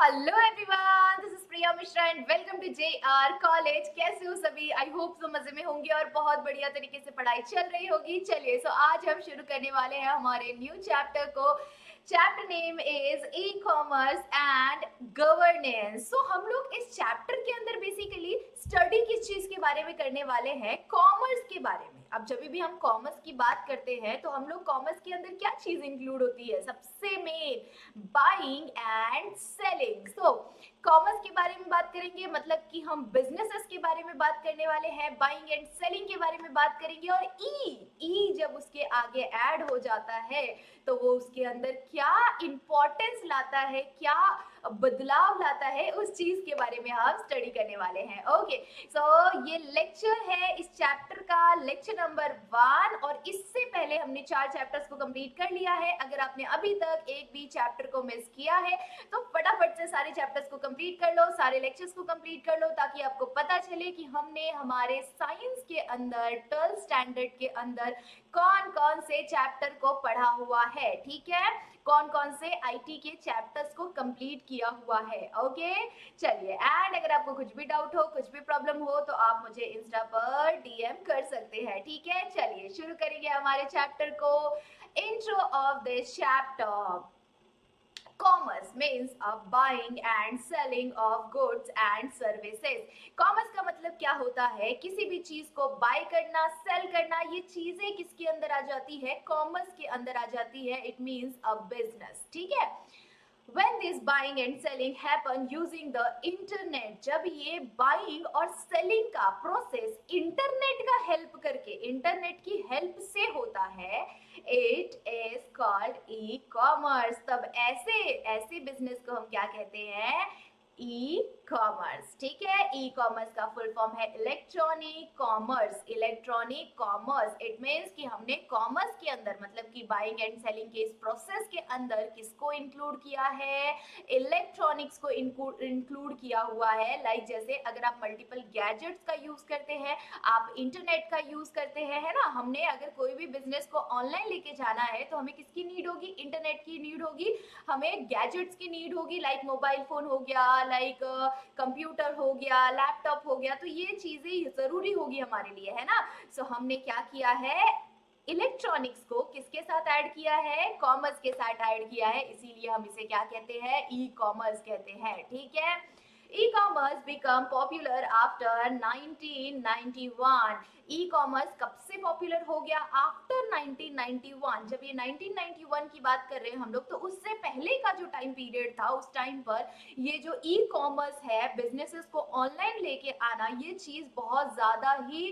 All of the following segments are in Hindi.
Hello everyone, this is Priya Mishra and welcome to JR college. कैसे हो सभी? आई होप सो मजे में होंगे और बहुत बढ़िया तरीके से पढ़ाई चल रही होगी। चलिए, सो आज हम शुरू करने वाले हैं हमारे न्यू चैप्टर को। Chapter name is e commerce and governance. So हम लोग इस चैप्टर के अंदर बेसिकली स्टडी किस चीज के बारे में करने वाले हैं? कॉमर्स के बारे में। अब जब भी हम कॉमर्स की बात करते हैं तो हम लोग कॉमर्स के अंदर क्या चीज इंक्लूड होती है? सबसे main buying and selling. So commerce के बारे में बात करेंगे, मतलब कि हम बिजनेसेस के बारे में बात करने वाले हैं, बाइंग एंड सेलिंग के बारे में बात करेंगे। और ई जब उसके आगे ऐड हो जाता है तो वो उसके अंदर क्या इंपॉर्टेंस लाता है, क्या बदलाव लाता है, उस चीज के बारे में हम स्टडी करने वाले हैं। ओके, सो ये लेक्चर है इस चैप्टर का, लेक्चर नंबर 1। और इससे पहले हमने 4 चैप्टर्स को कंप्लीट कर लिया है। अगर आपने अभी तक एक भी चैप्टर को मिस किया है तो फटाफट से सारे चैप्टर्स को कंप्लीट कर लो, सारे लेक्चर्स को कंप्लीट कर लो, ताकि आपको पता चले कि हमने हमारे साइंस के अंदर 12th स्टैंडर्ड के अंदर कौन कौन से चैप्टर को पढ़ा हुआ है। ठीक है, कौन कौन से आईटी के चैप्टर्स को कंप्लीट किया हुआ है। ओके, चलिए, एंड अगर आपको कुछ भी डाउट हो, कुछ भी प्रॉब्लम हो तो आप मुझे इंस्टा पर डीएम कर सकते हैं। ठीक है, चलिए शुरू करेंगे हमारे चैप्टर को। Intro of this chapter. Commerce means buying and selling of goods and services. Commerce का मतलब क्या होता है? किसी भी चीज को बाय करना, सेल करना, ये चीजें किसके अंदर आ जाती है? कॉमर्स के अंदर आ जाती है। It means a business. ठीक है, when this buying and selling happen using the internet, जब ये बाइंग और सेलिंग का प्रोसेस इंटरनेट का हेल्प करके, इंटरनेट की हेल्प से होता है, it is called e commerce. तब ऐसे ऐसे बिजनेस को हम क्या कहते हैं? E commerce. ठीक है, ई कॉमर्स का फुल फॉर्म है electronic commerce. Electronic commerce it means कि हमने कॉमर्स के अंदर, मतलब कि बाइंग एंड सेलिंग के इस प्रोसेस के अंदर किसको इंक्लूड किया है? इलेक्ट्रॉनिक्स को इंक्लूड किया हुआ है। लाइक जैसे अगर आप मल्टीपल गैजेट्स का यूज करते हैं, आप इंटरनेट का यूज करते हैं, है ना। हमने अगर कोई भी बिजनेस को ऑनलाइन लेके जाना है तो हमें किसकी नीड होगी? इंटरनेट की नीड होगी, हमें गैजेट्स की नीड होगी। लाइक मोबाइल फोन हो गया, लाइक कंप्यूटर हो गया, लैपटॉप हो गया, तो ये चीजें जरूरी होगी हमारे लिए, है ना। सो हमने क्या किया है? इलेक्ट्रॉनिक्स को किसके साथ ऐड किया है? कॉमर्स के साथ ऐड किया है, इसीलिए हम इसे क्या कहते हैं? ई कॉमर्स कहते हैं। ठीक है, e commerce become popular after 1991। E commerce कब से पॉपुलर हो गया? आफ्टर 1991। जब ये 1991 की बात कर रहे हैं हम लोग, तो उससे पहले का जो टाइम पीरियड था, उस टाइम पर ये जो ई-कॉमर्स है, बिजनेसेस को ऑनलाइन लेके आना, ये चीज बहुत ज्यादा ही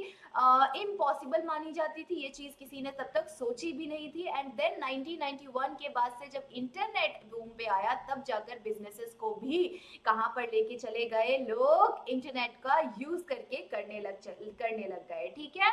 इम्पॉसिबल मानी जाती थी। ये चीज किसी ने तब तक सोची भी नहीं थी। एंड देन 1991 के बाद से जब इंटरनेट बूम पे आया, तब जाकर बिजनेसेस को भी कहाँ पर लेके चले गए? लोग इंटरनेट का यूज करके करने लग गए। ठीक है,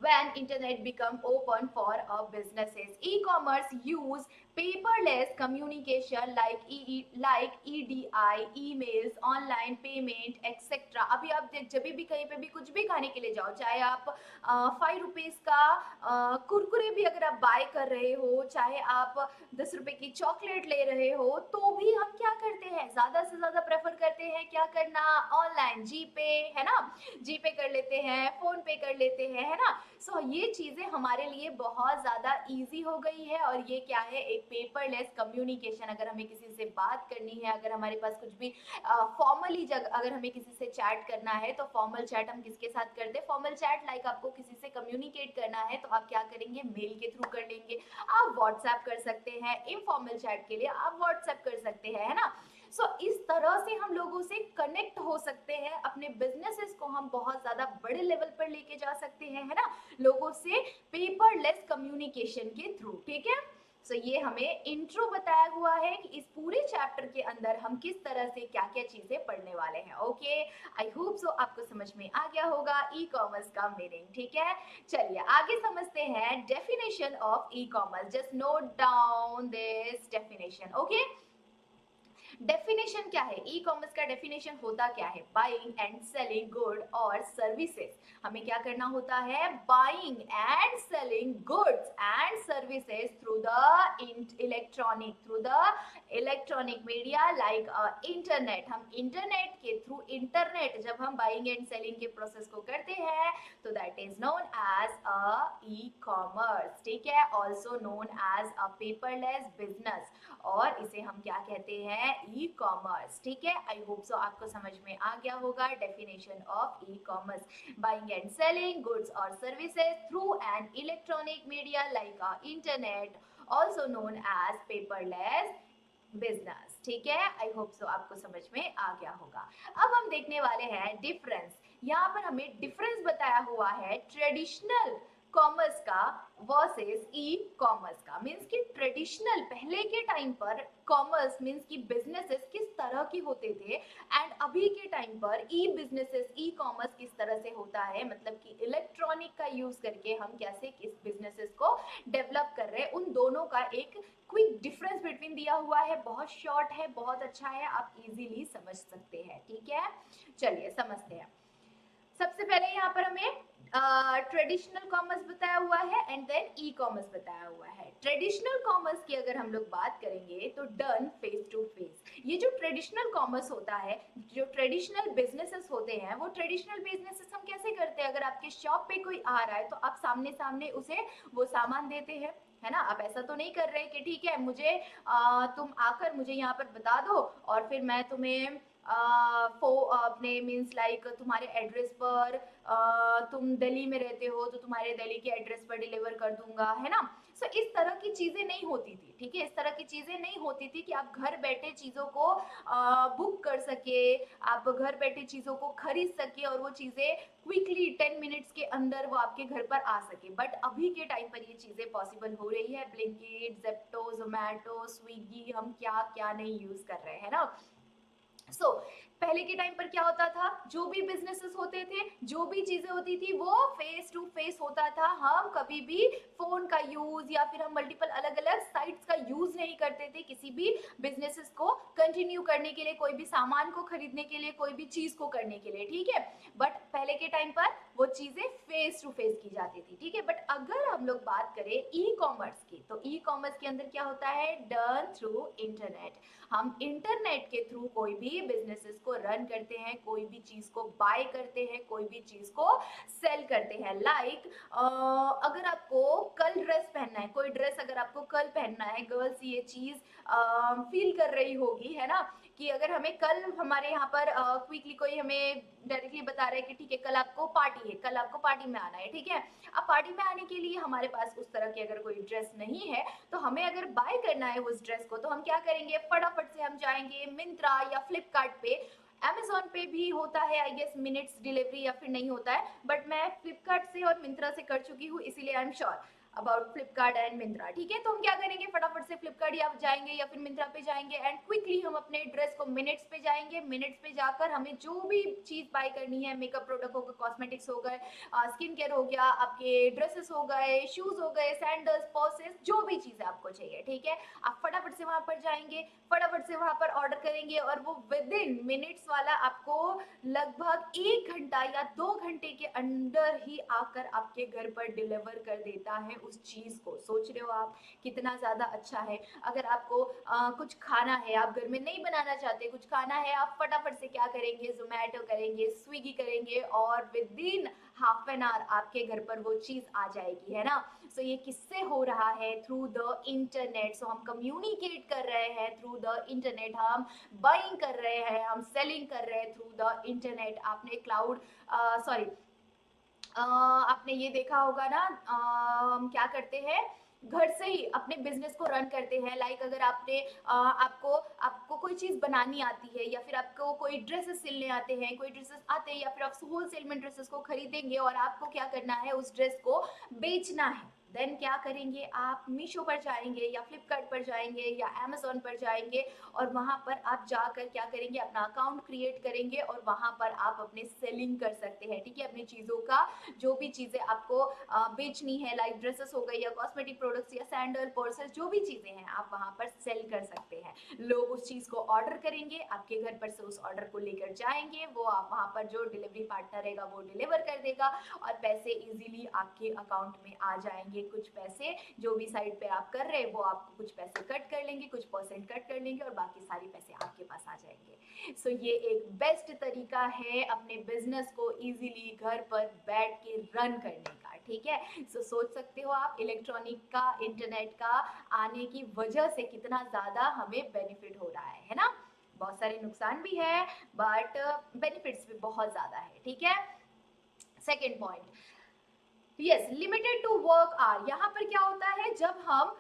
when internet become open for businesses, e-commerce use paperless communication like EDI, emails, online payment, etc. अभी आप जब भी कहीं पे भी कुछ भी खाने के लिए जाओ, चाहे आप 5 रुपीज का कुरकुरे भी अगर आप बाय कर रहे हो, चाहे आप 10 रुपए की चॉकलेट ले रहे हो, तो भी हम क्या करते हैं? ज्यादा से ज्यादा प्रेफर करते हैं क्या करना? ऑनलाइन, जीपे, है ना, जीपे कर लेते हैं, फोन पे कर लेते हैं, है ना। सो ये चीजें हमारे लिए बहुत ज्यादा इजी हो गई है। और ये क्या है? एक पेपरलेस कम्युनिकेशन। अगर हमें किसी से बात करनी है, अगर हमारे पास कुछ भी फॉर्मली अगर हमें किसी से चैट करना है, तो फॉर्मल चैट हम किसके साथ करते हैं? फॉर्मल चैट लाइक आपको किसी से कम्युनिकेट करना है तो आप क्या करेंगे? मेल के थ्रू कर लेंगे, आप व्हाट्सएप कर सकते हैं, इनफॉर्मल चैट के लिए आप व्हाट्सएप कर सकते हैं, है ना। सो इस तरह से हम लोगों से कनेक्ट हो सकते हैं, अपने बिजनेसेस को हम बहुत ज्यादा बड़े लेवल पर लेके जा सकते हैं, है ना, लोगों से पेपरलेस कम्युनिकेशन के थ्रू। ठीक है, सो ये हमें इंट्रो बताया हुआ है कि इस पूरे चैप्टर के अंदर हम किस तरह से क्या क्या चीजें पढ़ने वाले हैं। ओके, आई होप सो आपको समझ में आ गया होगा ई कॉमर्स का मीनिंग। ठीक है, चलिए आगे समझते हैं definition of e commerce. Just note down this definition. Okay, definition क्या है, ई कॉमर्स का डेफिनेशन होता क्या है, बाइंग एंड सेलिंग गुड और सर्विसेज। हमें क्या करना होता है, buying and selling goods and services through the electronic media like internet. हम इंटरनेट के थ्रू, इंटरनेट जब हम बाइंग एंड सेलिंग के प्रोसेस को करते हैं तो that is known as a e commerce, ठीक है, also known as a paperless business, और इसे हम क्या कहते हैं, ई कॉमर्स, ठीक है। आई होप सो आपको समझ में आ गया होगा definition of e commerce, buying and selling goods और services through an electronic media like internet, also known as paperless business, ठीक है। आई होप सो आपको समझ में आ गया होगा। अब हम देखने वाले हैं डिफरेंस। यहाँ पर हमें डिफरेंस बताया हुआ है ट्रेडिशनल कॉमर्स का वर्सेस ई कॉमर्स का। मींस कि ट्रेडिशनल पहले के टाइम पर कॉमर्स मींस कि बिजनेसेस किस तरह की होते थे, एंड अभी के टाइम पर ई बिजनेसेस, ई कॉमर्स किस तरह से होता है, मतलब कि इलेक्ट्रॉनिक का यूज करके हम कैसे किस बिजनेसेस को डेवलप कर रहे हैं, उन दोनों का एक क्विक डिफरेंस बिटवीन दिया हुआ है। बहुत शॉर्ट है, बहुत अच्छा है, आप इजीली समझ सकते हैं, ठीक है। चलिए समझते हैं। सबसे पहले यहाँ पर हमें ट्रेडिशनल कॉमर्स बताया हुआ है एंड देन ई कॉमर्स बताया हुआ है। ट्रेडिशनल कॉमर्स की अगर हम लोग बात करेंगे तो डन फेस टू फेस। ये जो ट्रेडिशनल कॉमर्स होता है, जो ट्रेडिशनल बिजनेसेस होते हैं, वो ट्रेडिशनल बिजनेसेस हम कैसे करते हैं, अगर आपके शॉप पे कोई आ रहा है तो आप सामने सामने उसे वो सामान देते हैं, है ना। आप ऐसा तो नहीं कर रहे कि ठीक है मुझे तुम आकर मुझे यहाँ पर बता दो और फिर मैं तुम्हें अपने मीन्स लाइक तुम्हारे एड्रेस पर, तुम दिल्ली में रहते हो तो तुम्हारे दिल्ली के एड्रेस पर डिलीवर कर दूंगा, है ना। सो इस तरह की चीजें नहीं होती थी, ठीक है, इस तरह की चीजें नहीं होती थी कि आप घर बैठे चीजों को बुक कर सके, आप घर बैठे चीजों को खरीद सके और वो चीजें क्विकली 10 मिनट्स के अंदर वो आपके घर पर आ सके। बट अभी के टाइम पर ये चीजें पॉसिबल हो रही है, ब्लिंकिट, जेप्टो, जोमैटो, स्विगी, हम क्या क्या नहीं यूज कर रहे हैं ना। पहले के टाइम पर क्या होता था, जो भी बिजनेसेस होते थे, जो भी चीजें होती थी, वो फेस टू फेस होता था। हम कभी भी फोन का यूज या फिर हम मल्टीपल अलग अलग साइट्स का यूज नहीं करते थे किसी भी बिजनेसेस को कंटिन्यू करने के लिए, कोई भी सामान को खरीदने के लिए, कोई भी चीज को करने के लिए, ठीक है। बट पहले के टाइम पर वो चीजें फेस टू फेस की जाती थी, ठीक है। बट अगर हम लोग बात करें ई कॉमर्स की, तो ई कॉमर्स के अंदर क्या होता है, डन थ्रू इंटरनेट। हम इंटरनेट के थ्रू कोई भी बिजनेसेस को रन करते हैं, कोई भी चीज को बाय करते हैं, कोई भी चीज को सेल करते हैं। लाइक अगर आपको कल ड्रेस पहनना है, कोई ड्रेस अगर आपको कल पहनना है, गर्ल्स ये चीज फील कर रही होगी, है ना, कि अगर हमें कल हमारे यहाँ पर क्विकली कोई हमें डायरेक्टली बता रहा है कि ठीक है कल आपको पार्टी है, कल आपको पार्टी में आना है, ठीक है। अब पार्टी में आने के लिए हमारे पास उस तरह की अगर कोई ड्रेस नहीं है, तो हमें अगर बाय करना है उस ड्रेस को, तो हम क्या करेंगे, फटाफट से हम जाएंगे मिंत्रा या फ्लिपकार्ट पे। अमेजोन पे भी होता है आई गेस मिनट्स डिलीवरी, या फिर नहीं होता है, बट मैं फ्लिपकार्ट से और मिंत्रा से कर चुकी हूँ, इसीलिए I am sure about Flipkart and Myntra, ठीक है। तो हम क्या करेंगे, फटाफट से फ्लिपकार्ट या जाएंगे या फिर मिंत्रा पे जाएंगे एंड क्विकली हम अपने ड्रेस को मिनट्स पे जाएंगे, मिनट्स पे जाकर हमें जो भी चीज बाय करनी है, मेकअप प्रोडक्ट हो गए, कॉस्मेटिक्स हो गए, स्किन केयर हो गया, आपके ड्रेसेस हो गए, शूज हो गए, सैंडल्स, पर्सेस, जो भी चीज आपको चाहिए, ठीक है, आप फटाफट से वहां पर जाएंगे, फटाफट से वहां पर ऑर्डर करेंगे और वो विद इन मिनट्स वाला आपको लगभग 1 घंटा या 2 घंटे के अंदर ही आकर आपके घर पर डिलीवर कर देता है उस चीज को। सोच रहे हो आप कितना ज्यादा अच्छा है। अगर आपको कुछ खाना है, आप घर में नहीं बनाना चाहते, कुछ खाना है, आप फटाफट से क्या करेंगे, जोमैटो करेंगे, स्विगी करेंगे और with in half an hour आपके घर पर वो चीज आ जाएगी, है ना। सो ये किससे हो रहा है, थ्रू द इंटरनेट। सो हम कम्युनिकेट कर रहे हैं थ्रू द इंटरनेट, हम बाइंग कर रहे हैं, हम सेलिंग कर रहे हैं थ्रू द इंटरनेट। आपने क्लाउड सॉरी आपने ये देखा होगा ना, हम क्या करते हैं, घर से ही अपने बिजनेस को रन करते हैं। लाइक अगर आपने आपको आपको कोई चीज बनानी आती है, या फिर आपको कोई ड्रेसेस सिलने आते हैं, कोई ड्रेसेस आते हैं, या फिर आप होलसेल में ड्रेसेस को खरीदेंगे और आपको क्या करना है, उस ड्रेस को बेचना है, देन क्या करेंगे, आप मीशो पर जाएंगे या फ्लिपकार्ट पर जाएंगे या अमेजोन पर जाएंगे और वहाँ पर आप जाकर क्या करेंगे, अपना अकाउंट क्रिएट करेंगे और वहाँ पर आप अपने सेलिंग कर सकते हैं, ठीक है, अपनी चीज़ों का जो भी चीज़ें आपको बेचनी है, लाइक ड्रेसेस हो गई या कॉस्मेटिक प्रोडक्ट्स या सैंडल पर्सेस, जो भी चीज़ें हैं आप वहाँ पर सेल कर सकते हैं। लोग उस चीज़ को ऑर्डर करेंगे, आपके घर पर से उस ऑर्डर को लेकर जाएंगे, वो आप वहाँ पर जो डिलीवरी पार्टनर रहेगा वो डिलीवर कर देगा और पैसे इजीली आपके अकाउंट में आ जाएंगे। कुछ पैसे जो भी साइड पे आप कर रहे हैं वो आपको कुछ पैसे कट कर लेंगे, कुछ परसेंट कट कर लेंगे और बाकी सारे पैसे आपके पास आ जाएंगे। सो ये एक बेस्ट तरीका है अपने बिजनेस को इजीली घर पर बैठ के रन करने का, ठीक है। सो सोच सकते हो आप इलेक्ट्रॉनिक का, इंटरनेट का आने की वजह से कितना ज्यादा हमें बेनिफिट हो रहा है ना। बहुत सारे नुकसान भी है बट बेनिफिट्स भी बहुत ज्यादा है, ठीक है। Second point, yes, limited to work hour. यहाँ पर क्या होता है, जब हम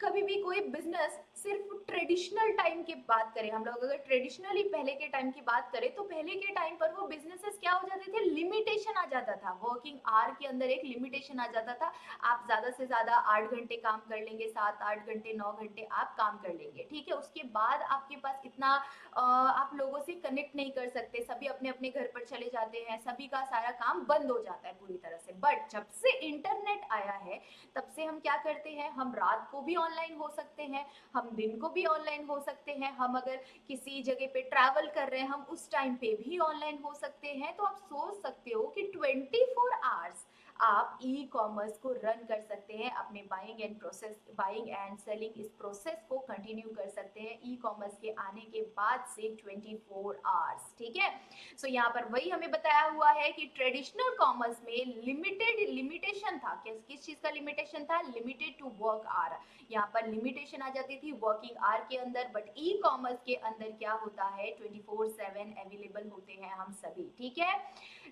कभी भी कोई बिजनेस सिर्फ ट्रेडिशनल टाइम की बात करें, हम लोग अगर ट्रेडिशनली पहले के टाइम की बात करें तो पहले के टाइम पर वो बिजनेसेस क्या हो जाते थे, लिमिटेशन आ जाता था, वर्किंग आवर के अंदर एक लिमिटेशन आ जाता था। आप ज्यादा से ज्यादा 8 घंटे काम कर लेंगे, 7 8 घंटे 9 घंटे आप काम कर लेंगे, ठीक है। उसके बाद आपके पास इतना आप लोगों से कनेक्ट नहीं कर सकते, सभी अपने अपने घर पर चले जाते हैं, सभी का सारा काम बंद हो जाता है पूरी तरह से। बट जब से इंटरनेट आया है तब से हम क्या करते हैं, हम रात को भी ऑनलाइन हो सकते हैं, हम दिन को भी ऑनलाइन हो सकते हैं, हम अगर किसी जगह पे ट्रैवल कर रहे हैं हम उस टाइम पे भी ऑनलाइन हो सकते हैं। तो आप सोच सकते हो कि 24 आवर्स आप ई कॉमर्स को रन कर सकते हैं, अपने बाइंग एंड सेलिंग इस प्रोसेस को कंटिन्यू कर सकते हैं ई कॉमर्स के आने के बाद से 24 आवर्स, ठीक है। सो यहाँ पर वही हमें बताया हुआ है कि ट्रेडिशनल कॉमर्स में लिमिटेशन था, किस चीज का लिमिटेशन था, लिमिटेड टू वर्क आवर। यहाँ पर लिमिटेशन आ जाती थी वर्किंग आवर के अंदर, बट ई कॉमर्स के अंदर क्या होता है, 24/7 अवेलेबल होते हैं हम सभी, ठीक है।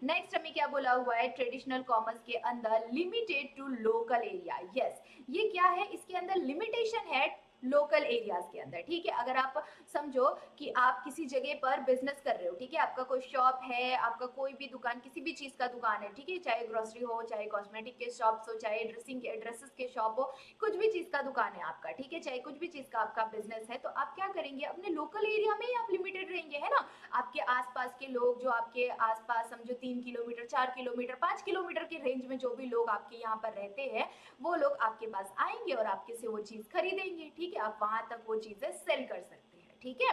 नेक्स्ट हमें क्या बोला हुआ है, ट्रेडिशनल कॉमर्स के अंदर limited to local area. Yes, ये क्या है, इसके अंदर लिमिटेशन है लोकल एरियाज के अंदर, ठीक है। अगर आप समझो कि आप किसी जगह पर बिजनेस कर रहे हो, ठीक है, आपका कोई शॉप है, आपका कोई भी दुकान, किसी भी चीज का दुकान है, ठीक है, चाहे ग्रोसरी हो, चाहे कॉस्मेटिक के शॉप्स हो, चाहे ड्रेसेस के शॉप हो, कुछ भी चीज का दुकान है आपका, ठीक है, चाहे कुछ भी चीज का आपका बिजनेस है, तो आप क्या करेंगे, अपने लोकल एरिया में ही आप लिमिटेड रहेंगे, है ना। आपके आसपास के लोग जो आपके आसपास समझो 3 किलोमीटर, 4 किलोमीटर, 5 किलोमीटर के रेंज में जो भी लोग आपके यहाँ पर रहते हैं वो लोग आपके पास आएंगे और आपके से वो चीज खरीदेंगे, ठीक है, आप वहां तक वो चीजें सेल कर सकते हैं, ठीक है।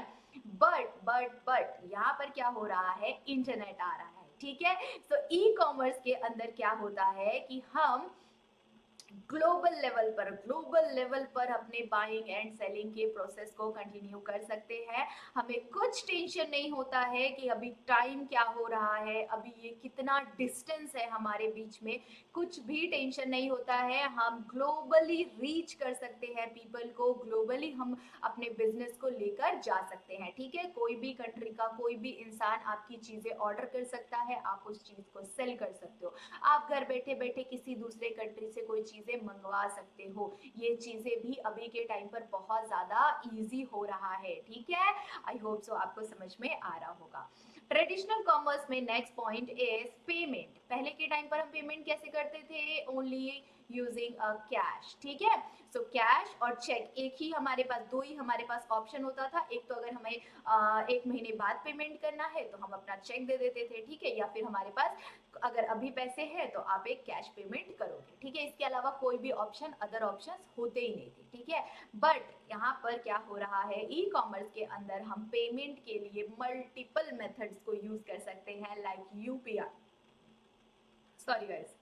बट यहाँ पर क्या हो रहा है, इंटरनेट आ रहा है, ठीक है। तो ई कॉमर्स के अंदर क्या होता है कि हम ग्लोबल लेवल पर अपने बाइंग एंड सेलिंग के प्रोसेस को कंटिन्यू कर सकते हैं। हमें कुछ टेंशन नहीं होता है कि अभी टाइम क्या हो रहा है, अभी ये कितना डिस्टेंस है हमारे बीच में, कुछ भी टेंशन नहीं होता है। हम ग्लोबली रीच कर सकते हैं पीपल को, ग्लोबली हम अपने बिजनेस को लेकर जा सकते हैं, ठीक है। कोई भी कंट्री का कोई भी इंसान आपकी चीजें ऑर्डर कर सकता है, आप उस चीज को सेल कर सकते हो, आप घर बैठे बैठे किसी दूसरे कंट्री से कोई चीजें मंगवा सकते हो। ये चीजें भी अभी के टाइम पर बहुत ज्यादा इजी हो रहा है, ठीक है। आई होप सो आपको समझ में आ रहा होगा। ट्रेडिशनल कॉमर्स में नेक्स्ट पॉइंट इज पेमेंट। पहले के टाइम पर हम पेमेंट कैसे करते थे, ओनली यूजिंग अ कैश, ठीक है। सो कैश और चेक, एक ही हमारे पास, दो ही हमारे पास ऑप्शन होता था। एक तो अगर हमें 1 महीने बाद पेमेंट करना है तो हम अपना चेक दे देते थे, ठीक है, या फिर हमारे पास अगर अभी पैसे हैं तो आप एक कैश पेमेंट करोगे, ठीक है। इसके अलावा कोई भी ऑप्शन, अदर ऑप्शंस होते ही नहीं थे, ठीक है। बट यहाँ पर क्या हो रहा है, ई कॉमर्स के अंदर हम पेमेंट के लिए मल्टीपल मेथड्स को यूज कर सकते हैं, like UPI, sorry guys,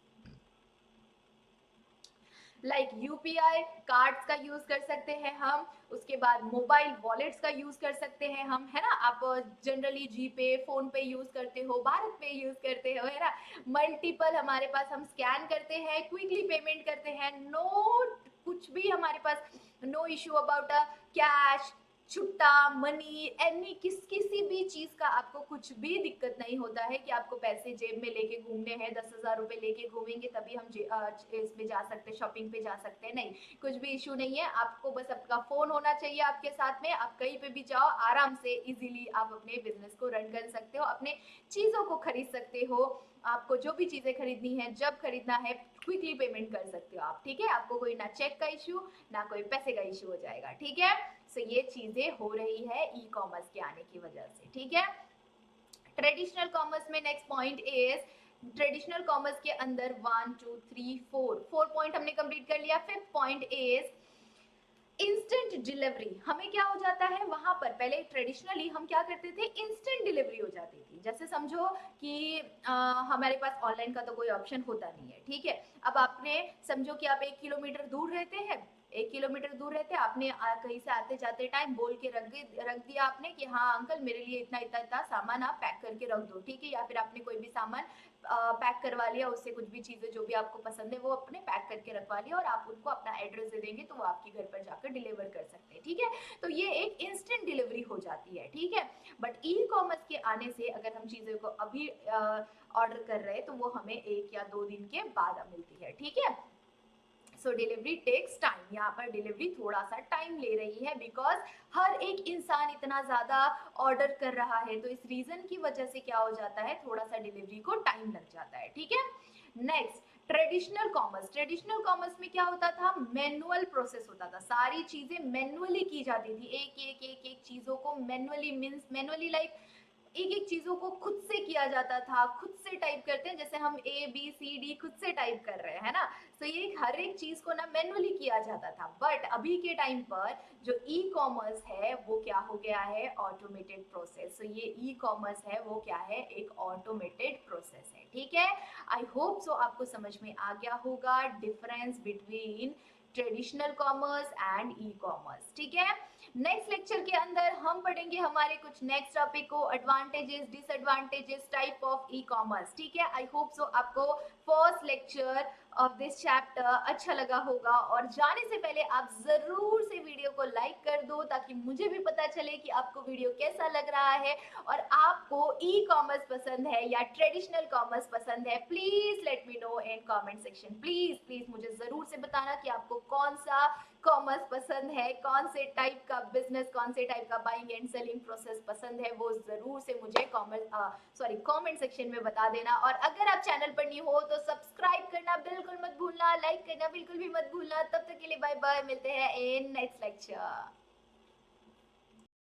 like UPI cards का यूज कर सकते हैं हम, उसके बाद मोबाइल वॉलेट्स का यूज कर सकते हैं हम, है ना। आप जनरली जीपे, फोन पे यूज करते हो, भारत पे यूज करते हो, है ना। मल्टीपल हमारे पास, हम स्कैन करते हैं, क्विकली पेमेंट करते हैं, नो कुछ भी हमारे पास, no issue about a cash, छुट्टा, मनी, एनी किसी भी चीज का आपको कुछ भी दिक्कत नहीं होता है कि आपको पैसे जेब में लेके घूमने हैं, 10,000 रुपए लेके घूमेंगे तभी हम इसमें जा सकते हैं, शॉपिंग पे जा सकते हैं, नहीं, कुछ भी इशू नहीं है। आपको बस आपका फोन होना चाहिए आपके साथ में, आप कहीं पे भी जाओ आराम से इजीली आप अपने बिजनेस को रन कर सकते हो, अपने चीजों को खरीद सकते हो। आपको जो भी चीजें खरीदनी है, जब खरीदना है, क्विकली पेमेंट कर सकते हो आप, ठीक है। आपको कोई ना चेक का इश्यू ना कोई पैसे का इश्यू हो जाएगा, ठीक है। सो ये चीजें हो रही है ई कॉमर्स के आने की वजह से, ठीक है। ट्रेडिशनल कॉमर्स में next point is, traditional commerce के अंदर 1 2 3 4 पॉइंट हमने कंप्लीट कर लिया। Fifth point is instant delivery. हमें क्या हो जाता है वहां पर, पहले ट्रेडिशनली हम क्या करते थे, इंस्टेंट डिलीवरी हो जाती थी। जैसे समझो कि हमारे पास ऑनलाइन का तो कोई ऑप्शन होता नहीं है, ठीक है। अब आपने समझो कि आप 1 किलोमीटर दूर रहते हैं, 1 किलोमीटर दूर रहते हैं, आपने कहीं से आते जाते टाइम बोल के रख दिया आपने कि हाँ अंकल मेरे लिए इतना इतना इतना सामान आप पैक करके रख दो, ठीक है। या फिर आपने कोई भी सामान पैक करवा लिया, उससे कुछ भी चीजें जो भी आपको पसंद है वो अपने पैक करके रखवा लिया और आप उनको अपना एड्रेस दे देंगे तो वो आपके घर पर जाकर डिलीवर कर सकते हैं, ठीक है। तो ये एक इंस्टेंट डिलीवरी हो जाती है, ठीक है। बट ई कॉमर्स के आने से अगर हम चीजों को अभी ऑर्डर कर रहे हैं तो वो हमें 1 या 2 दिन के बाद मिलती है, ठीक है। सो डिलीवरी टेक्स टाइम, यहाँ पर डिलीवरी थोड़ा सा टाइम ले रही है बिकॉज हर एक इंसान इतना ज्यादा ऑर्डर कर रहा है, तो इस रीजन की वजह से क्या हो जाता है, थोड़ा सा डिलीवरी को टाइम लग जाता है, ठीक है। Next traditional commerce. Traditional commerce में क्या होता था, मैनुअल प्रोसेस होता था, सारी चीजें मैनुअली की जाती थी, एक चीजों को मैनुअली, मीन्स मैनुअली लाइक एक एक चीजों को खुद से किया जाता था, खुद से टाइप करते हैं जैसे हम ABCD खुद से टाइप कर रहे हैं ना। तो ये हर एक चीज को ना मैनुअली किया जाता था। बट अभी के टाइम पर जो ई कॉमर्स है वो क्या हो गया है, ऑटोमेटेड प्रोसेस। तो ये ई कॉमर्स है वो क्या है, एक ऑटोमेटेड प्रोसेस है, ठीक है। आई होप सो आपको समझ में आ गया होगा difference between traditional commerce and e commerce, ठीक है। नेक्स्ट लेक्चर के अंदर हम पढ़ेंगे हमारे कुछ नेक्स्ट टॉपिक को, advantages disadvantages type of e commerce, ठीक है। आई होप सो आपको first lecture of this chapter अच्छा लगा होगा, और जाने से पहले आप जरूर से वीडियो को लाइक कर दो ताकि मुझे भी पता चले कि आपको वीडियो कैसा लग रहा है और आपको ई कॉमर्स पसंद है या ट्रेडिशनल कॉमर्स पसंद है। Please let me know in comment section, please please मुझे जरूर से बताना कि आपको कौन सा कॉमर्स पसंद है, कौन से टाइप का बिजनेस, कौन से टाइप का बाइंग एंड सेलिंग प्रोसेस पसंद है, वो जरूर से मुझे कमेंट सेक्शन में बता देना। और अगर आप चैनल पर न्यू हो तो सब्सक्राइब करना बिल्कुल मत भूलना, लाइक करना बिल्कुल भी मत भूलना। तब तक के लिए बाय बाय, मिलते हैं इन नेक्स्ट लेक्चर।